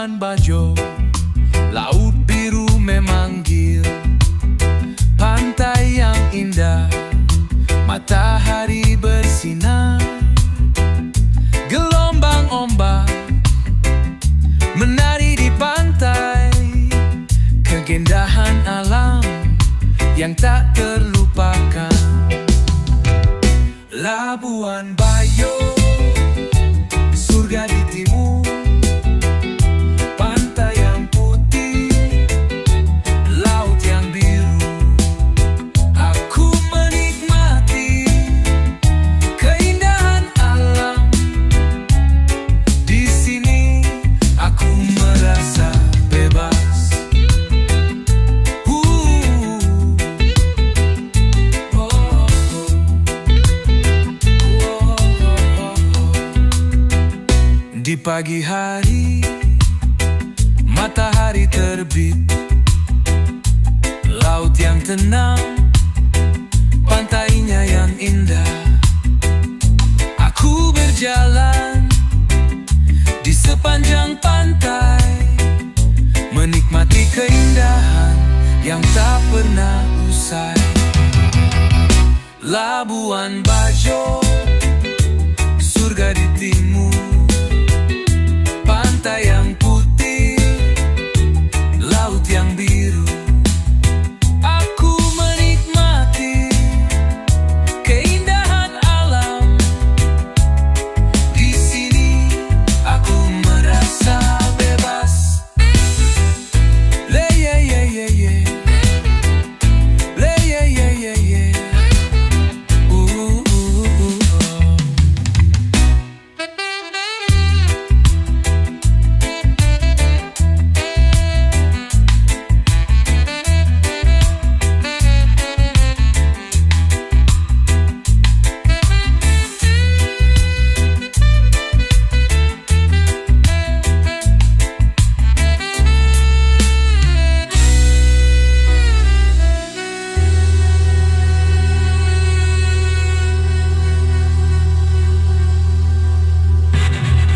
Labuan Bajo, laut biru memanggil, pantai yang indah, matahari bersinar, gelombang ombak menari di pantai, keindahan alam yang tak terlupakan. Labuan Bajo, surga di timur, pantai yang putih, laut yang biru. Aku menikmati keindahan alam. Di sini aku merasa bebas. Di pagi hari, matahari terbit, laut yang tenang, pantainya yang indah. Aku berjalan di sepanjang pantai, menikmati keindahan yang tak pernah usai. Labuan Bajo, surga di timur,